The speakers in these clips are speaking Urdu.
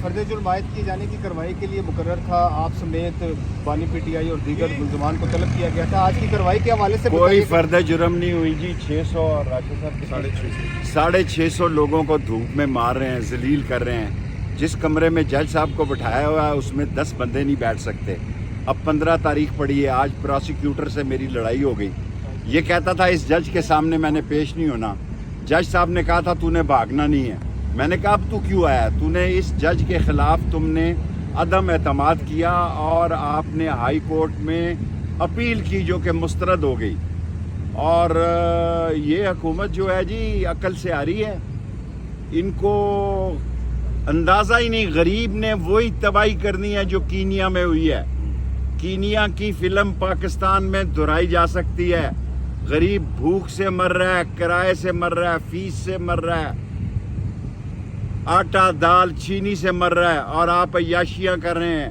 فرد جرم عائد کیے جانے کی کارروائی کے لیے مقرر تھا، آپ سمیت بانی پی ٹی آئی اور دیگر ملزمان کو طلب کیا گیا تھا، آج کی کارروائی کے حوالے سے کوئی فرد جرم نہیں ہوئی جی. 600 اور راجہ صاحب 650 لوگوں کو دھوپ میں مار رہے ہیں، ذلیل کر رہے ہیں. جس کمرے میں جج صاحب کو بٹھایا ہوا ہے اس میں 10 بندے نہیں بیٹھ سکتے. اب 15 تاریخ پڑی ہے، آج پروسیکیوٹر سے میری لڑائی ہو گئی. یہ کہتا تھا اس جج کے سامنے میں نے پیش نہیں ہونا. جج صاحب نے کہا تھا تو نے بھاگنا نہیں ہے. میں نے کہا اب تو کیوں آیا؟ تو نے اس جج کے خلاف تم نے عدم اعتماد کیا اور آپ نے ہائی کورٹ میں اپیل کی جو کہ مسترد ہو گئی. اور یہ حکومت جو ہے جی عقل سے آ رہی ہے، ان کو اندازہ ہی نہیں. غریب نے وہی تباہی کرنی ہے جو کینیا میں ہوئی ہے. کینیا کی فلم پاکستان میں دہرائی جا سکتی ہے. غریب بھوک سے مر رہا ہے، کرائے سے مر رہا ہے، فیس سے مر رہا ہے، آٹا دال چینی سے مر رہا ہے، اور آپ عیاشیاں کر رہے ہیں.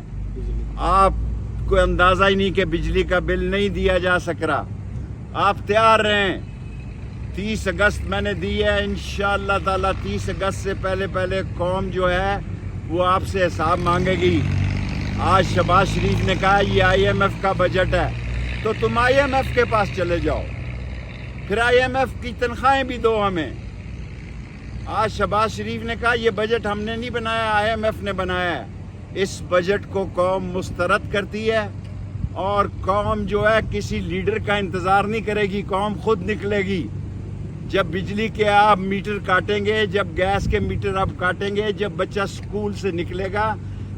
آپ کو اندازہ ہی نہیں کہ بجلی کا بل نہیں دیا جا سک رہا. آپ تیار رہیں. 30 اگست میں نے دی ہے، انشاءاللہ تعالی 30 اگست سے پہلے قوم جو ہے وہ آپ سے حساب مانگے گی. آج شہباز شریف نے کہا یہ IMF کا بجٹ ہے، تو تم IMF کے پاس چلے جاؤ، پھر IMF کی تنخواہیں بھی دو ہمیں. آج شہباز شریف نے کہا یہ بجٹ ہم نے نہیں بنایا، IMF نے بنایا ہے. اس بجٹ کو قوم مسترد کرتی ہے، اور قوم جو ہے کسی لیڈر کا انتظار نہیں کرے گی، قوم خود نکلے گی. جب بجلی کے آپ میٹر کاٹیں گے، جب گیس کے میٹر آپ کاٹیں گے، جب بچہ سکول سے نکلے گا،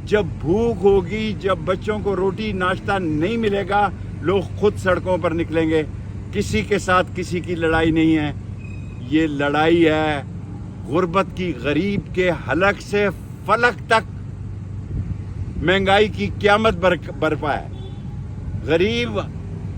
جب بھوک ہوگی، جب بچوں کو روٹی ناشتہ نہیں ملے گا، لوگ خود سڑکوں پر نکلیں گے. کسی کے ساتھ کسی کی لڑائی نہیں ہے، یہ لڑائی ہے غربت کی. غریب کے حلق سے فلک تک مہنگائی کی قیامت برپا ہے. غریب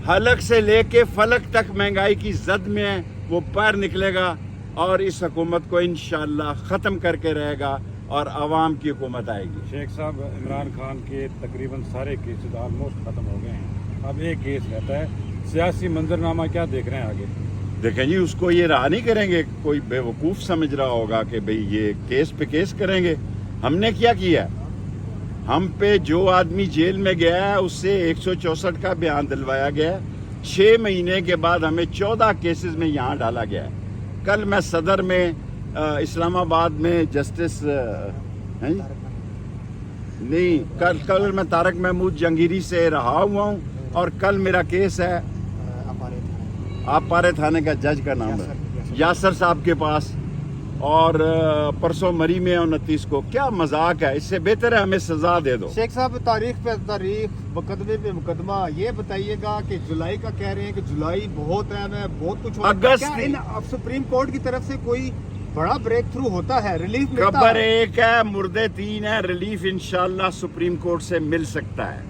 حلق سے لے کے فلک تک مہنگائی کی زد میں ہے، وہ پیر نکلے گا اور اس حکومت کو انشاءاللہ ختم کر کے رہے گا اور عوام کی حکومت آئے گی. شیخ صاحب، عمران خان کے تقریباً سارے کیسز آلموسٹ ختم ہو گئے ہیں، اب ایک کیس رہتا ہے. سیاسی منظرنامہ کیا دیکھ رہے ہیں آگے؟ دیکھیں جی، اس کو یہ رہا نہیں کریں گے. کوئی بے وقوف سمجھ رہا ہوگا کہ بھئی یہ کیس پہ کیس کریں گے. ہم نے کیا ہم پہ جو آدمی جیل میں گیا ہے اس سے 164 کا بیان دلوایا گیا ہے. 6 مہینے کے بعد ہمیں 14 کیسز میں یہاں ڈالا گیا ہے. کل میں صدر میں اسلام آباد میں جسٹس نہیں کل میں طارق محمود جہانگیری سے رہا ہوا ہوں، اور کل میرا کیس ہے آپارے تھانے کا جج کا نام ہے یاسر صاحب کے پاس، اور پرسوں مری میں 29 کو. کیا مذاق ہے؟ اس سے بہتر ہے ہمیں سزا دے دو. شیخ صاحب، تاریخ پہ تاریخ، مقدمے پہ مقدمہ، یہ بتائیے گا کہ جولائی کا کہہ رہے ہیں کہ جولائی بہت اہم ہے، بہت کچھ اگست اب سپریم کورٹ کی طرف سے کوئی بڑا بریک تھرو ہوتا ہے، ریلیف ملتا ہے؟ قبر ایک ہے، مردے 3 ہے. ریلیف انشاءاللہ سپریم کورٹ سے مل سکتا ہے.